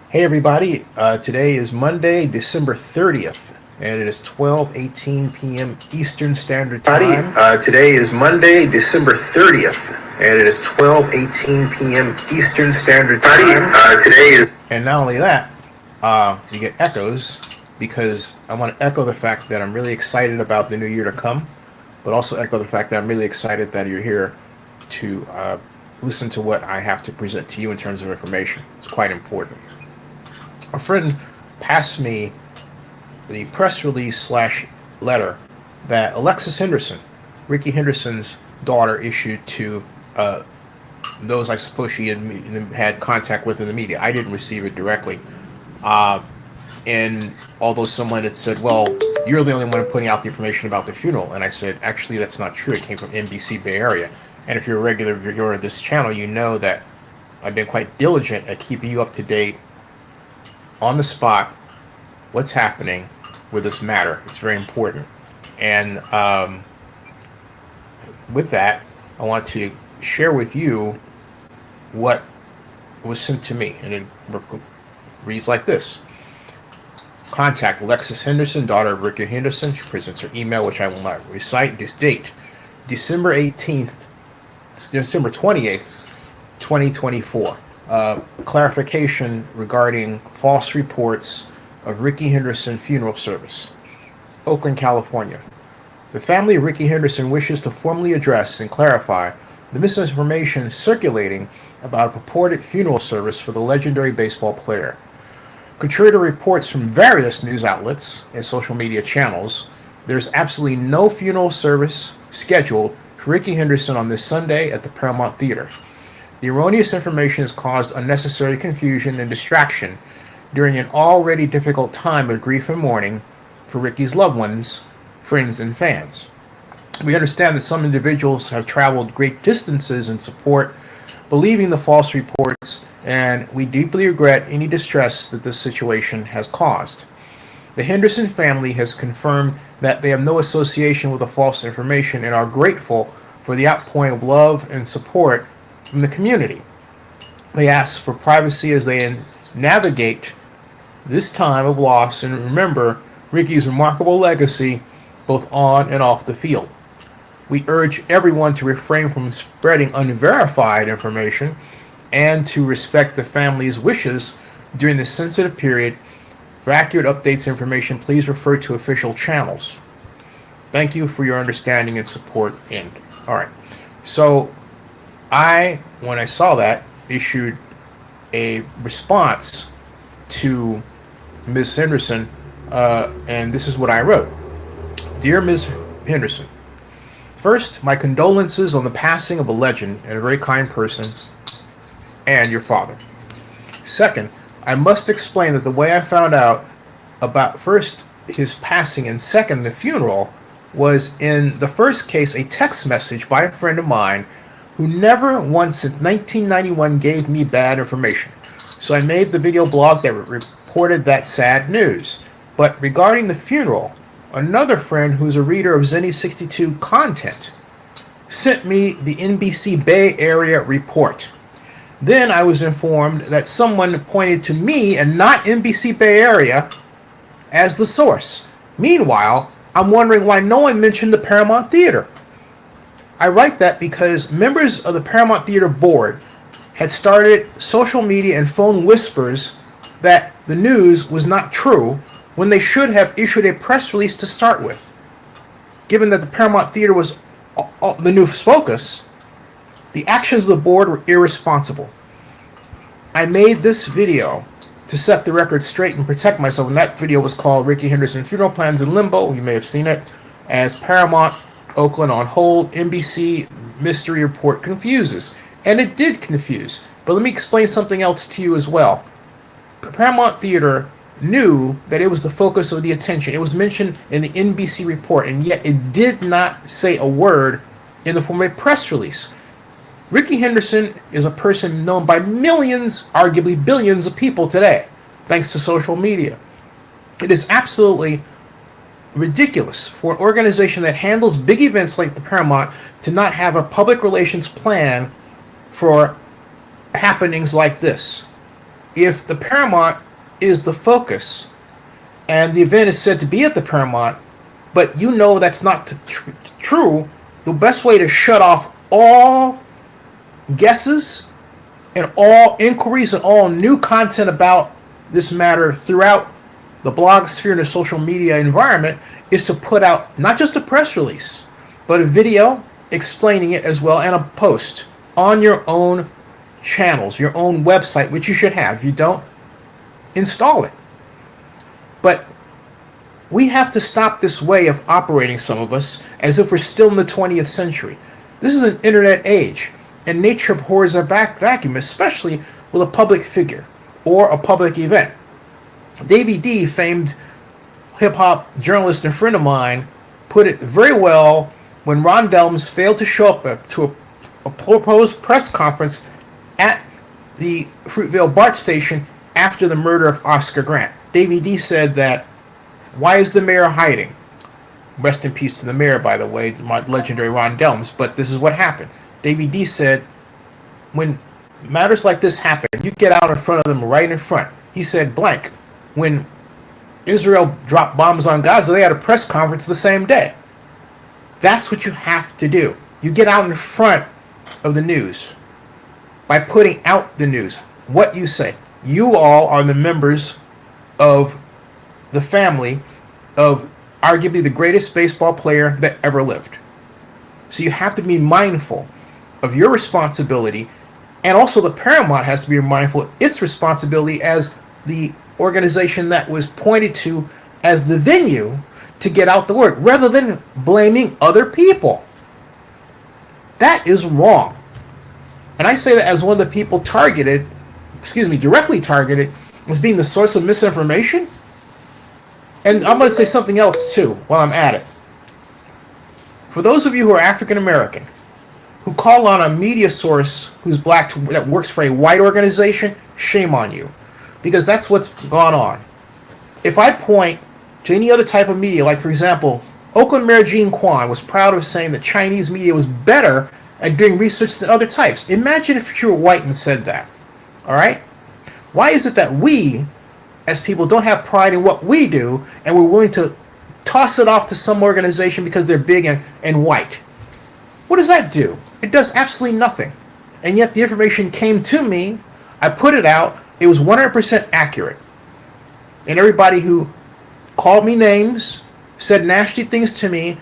Hey everybody, today is Monday, December 30th, and it is 12:18 p.m. Eastern Standard Time. Today is Monday, December 30th, and it is 12:18 p.m. Eastern Standard Time. And not only that, you get echoes, because I want to echo the fact that I'm really excited about the new year to come, but also echo the fact that I'm really excited that you're here to listen to what I have to present to you in terms of information. It's quite important. A friend passed me the press release slash letter that Alexis Henderson, Rickey Henderson's daughter, issued to those I suppose she had contact with in the media. I didn't receive it directly. And although someone had said, well, you're the only one putting out the information about the funeral. And I said, actually, that's not true. It came from NBC Bay Area. And if you're a regular viewer of this channel, you know that I've been quite diligent at keeping you up to date on the spot, what's happening with this matter. It's very important. And with that, I want to share with you what was sent to me. And it reads like this. Contact Alexis Henderson, daughter of Rickey Henderson. She presents her email, which I will not recite. This date, December 28th, 2024. Clarification regarding false reports of Rickey Henderson funeral service. Oakland, California. The family of Rickey Henderson wishes to formally address and clarify the misinformation circulating about a purported funeral service for the legendary baseball player. Contrary to reports from various news outlets and social media channels, there's absolutely no funeral service scheduled for Rickey Henderson on this Sunday at the Paramount Theater. The erroneous information has caused unnecessary confusion and distraction during an already difficult time of grief and mourning for Rickey's loved ones, friends, and fans. We understand that some individuals have traveled great distances in support, believing the false reports, and we deeply regret any distress that this situation has caused. The Henderson family has confirmed that they have no association with the false information and are grateful for the outpouring of love and support from the community. They ask for privacy as they navigate this time of loss and remember Rickey's remarkable legacy both on and off the field. We urge everyone to refrain from spreading unverified information and to respect the family's wishes during this sensitive period. For accurate updates and information, please refer to official channels. Thank you for your understanding and support. End. All right. So when I saw that, issued a response to Ms. Henderson, and this is what I wrote. Dear Ms. Henderson, first, my condolences on the passing of a legend and a very kind person and your father. Second, I must explain that the way I found out about first his passing and second the funeral was in the first case a text message by a friend of mine who never once since 1991 gave me bad information. So I made the video blog that reported that sad news. But regarding the funeral, another friend who's a reader of Zenny 62 content sent me the NBC Bay Area report. Then I was informed that someone pointed to me and not NBC Bay Area as the source. Meanwhile, I'm wondering why no one mentioned the Paramount Theater. I write that because members of the Paramount Theater board had started social media and phone whispers that the news was not true when they should have issued a press release to start with. Given that the Paramount Theater was the news focus, the actions of the board were irresponsible. I made this video to set the record straight and protect myself, and that video was called Rickey Henderson Funeral Plans in Limbo. You may have seen it as Paramount Oakland on hold, NBC mystery report confuses. And it did confuse. But let me explain something else to you as well. Paramount Theater knew that it was the focus of the attention. It was mentioned in the NBC report, and yet it did not say a word in the form of a press release. Rickey Henderson is a person known by millions, arguably billions of people today, thanks to social media. It is absolutely ridiculous for an organization that handles big events like the Paramount to not have a public relations plan for happenings like this. If the Paramount is the focus and the event is said to be at the Paramount, but you know that's not true, the best way to shut off all guesses and all inquiries and all new content about this matter throughout the blog sphere and the social media environment is to put out not just a press release, but a video explaining it as well, and a post on your own channels, your own website, which you should have. If you don't, install it. But we have to stop this way of operating, some of us, as if we're still in the 20th century. This is an internet age, and nature abhors a vacuum, especially with a public figure or a public event. Davey D, famed hip-hop journalist and friend of mine, put it very well when Ron Dellums failed to show up to a proposed press conference at the Fruitvale BART station after the murder of Oscar Grant. Davey D said that, "Why is the mayor hiding?" Rest in peace to the mayor, by the way, my legendary Ron Dellums, but this is what happened. Davey D said, when matters like this happen, you get out in front of them, right in front. He said, blank, when Israel dropped bombs on Gaza, they had a press conference the same day. That's what you have to do. You get out in front of the news by putting out the news. What you say. You all are the members of the family of arguably the greatest baseball player that ever lived. So you have to be mindful of your responsibility, and also the Paramount has to be mindful of its responsibility as the organization that was pointed to as the venue to get out the word, rather than blaming other people. That is wrong. And I say that as one of the people directly targeted as being the source of misinformation. And I'm going to say something else too while I'm at it. For those of you who are African American, who call on a media source who's black that works for a white organization, shame on you. Because that's what's gone on. If I point to any other type of media, like for example, Oakland Mayor Jean Quan was proud of saying that Chinese media was better at doing research than other types. Imagine if you were white and said that. All right? Why is it that we, as people, don't have pride in what we do, and we're willing to toss it off to some organization because they're big and white? What does that do? It does absolutely nothing. And yet the information came to me, I put it out, it was 100% accurate. And everybody who called me names, said nasty things to me,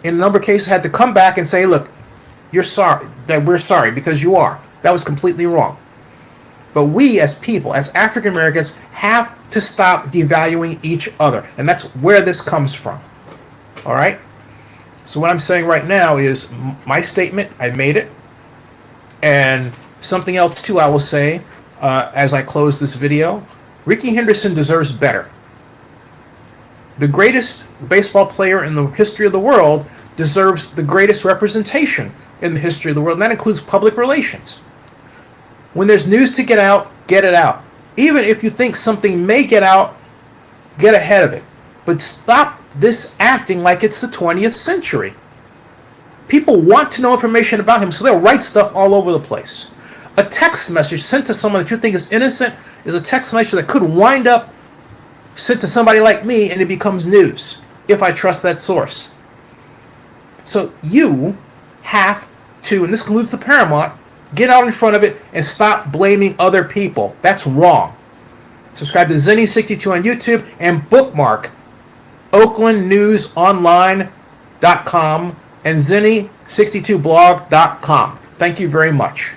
in a number of cases had to come back and say, look, you're sorry, that we're sorry, because you are. That was completely wrong. But we as people, as African Americans, have to stop devaluing each other. And that's where this comes from. All right? So what I'm saying right now is my statement, I made it. And something else too I will say as I close this video. Rickey Henderson deserves better. The greatest baseball player in the history of the world deserves the greatest representation in the history of the world, and that includes public relations. When there's news to get out, get it out. Even if you think something may get out, get ahead of it. But stop this acting like it's the 20th century. People want to know information about him, so they'll write stuff all over the place. A text message sent to someone that you think is innocent is a text message that could wind up sent to somebody like me, and it becomes news, if I trust that source. So you have to, and this includes the Paramount, get out in front of it and stop blaming other people. That's wrong. Subscribe to Zenny62 on YouTube and bookmark OaklandNewsOnline.com and Zenny62blog.com. Thank you very much.